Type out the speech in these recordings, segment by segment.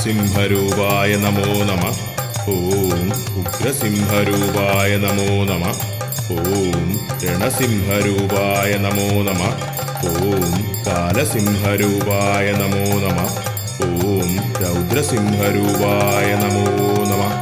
നരസിംഹരൂപായ നമോ നമഃ. ഓം ഉഗ്രസിംഹരൂപായ നമോ നമഃ. ഓം രണസിംഹരൂപായ നമോ നമഃ. ഓം കാലസിംഹരൂപായ നമോ നമഃ. ഓം രൗദ്രസിംഹരൂപായ നമോ നമഃ.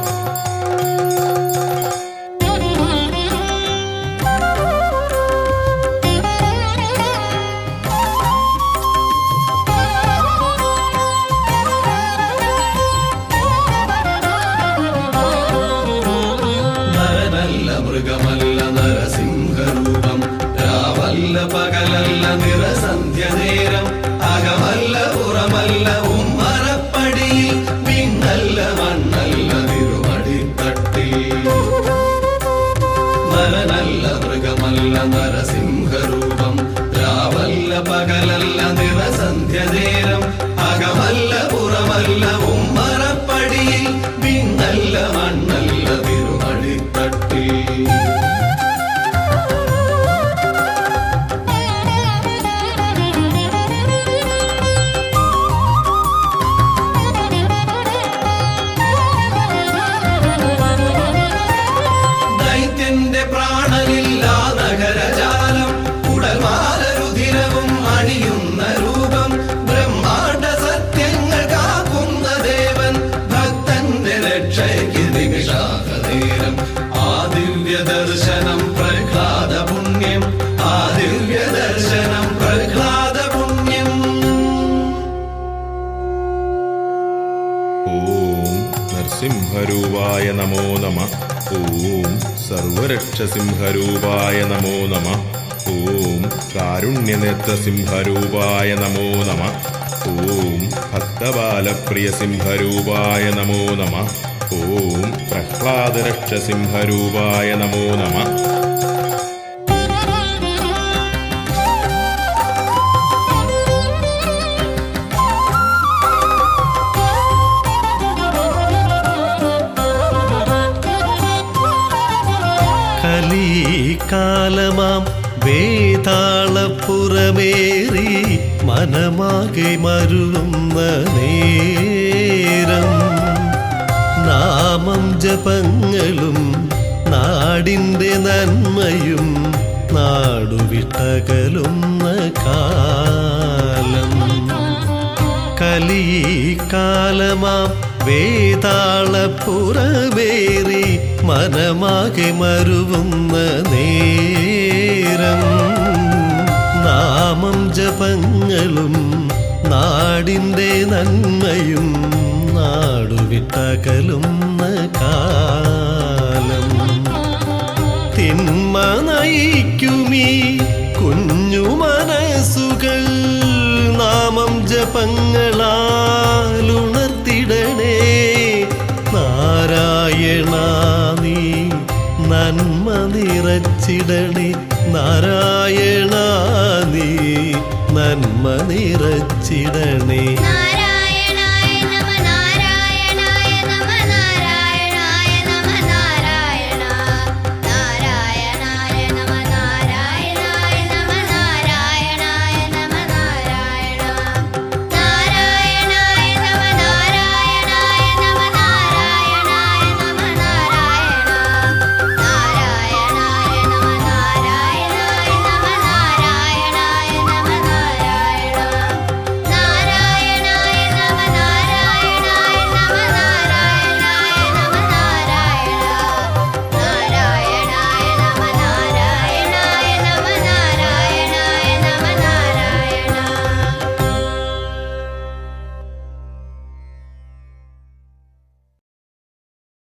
മൃഗമല്ല നരസിംഹരൂപം, രാവല്ല പകലല്ല നിറസന്ധ്യ നേരം, അകമല്ല പുറമല്ല ഉമ്മറപ്പടിയിൽ, പിന്നല്ല മണ്ണല്ല തിരുമടിത്തട്ടിൽ. നരനല്ല മൃഗമല്ല നരസിംഹരൂപം, രാവല്ല പകലല്ല നിറസന്ധ്യ നേരം, അകമല്ല പുറമല്ല ഉമ്മറപ്പടിയിൽ, പിന്നല്ല മണ്ണല്ല തിരുമടിത്തട്ടിൽ. ദൈത്യന്റെ പ്രാണനില്ലാ നഗരജാലം, ഉടൽമാല രുധിരവും അണിയുന്ന രൂപം, ബ്രഹ്മാണ്ഡ സത്യങ്ങൾ കാക്കുന്ന ദേവൻ, ഭക്തന്റെ രക്ഷയ്ക്ക് നിമിഷാകനേരം. ആ ദിവ്യ ദർശനം പ്രഹ്ലാദ പുണ്യം, ആ ദിവ്യ ദർശനം പ്രഹ്ലാദ പുണ്യം. ഓം നരസിംഹരൂപായ നമോ നമഃ. ഓം സർവരക്ഷസിംഹരൂപായ നമോ നമഃ. ഓം കാരുണ്യനേത്രസിംഹരൂപായ നമോ നമഃ. ഓം ഭക്തബാലപ്രിയസിംഹരൂപായ നമോ നമഃ. ഓം പ്രഹ്ലാദരക്ഷസിംഹരൂപായ നമോ നമഃ. കലികാലമാം വേതാളപ്പുറമേറി മനമാകെ മരുളുന്ന നേരം, നാമം ജപങ്ങളും നാടിൻ്റെ നന്മയും നാടുവിട്ടകലുന്ന കാലം. കലികാലമാം വേതാളപ്പുറമേറി മനമാകെ മരുവുന്ന നേരം, നാമം ജപങ്ങളും നാടിൻ്റെ നന്മയും നാടുവിട്ടകലുന്ന കാലം. തിന്മ നയിക്കുമീ കുഞ്ഞു മനസ്സുകൾ നാമം ജപങ്ങളാലുണർത്തിടണേ. നാരായണ നീ നന്മ നിറച്ചിടണേ, നാരായണ നീ നന്മ നിറച്ചിടണേ.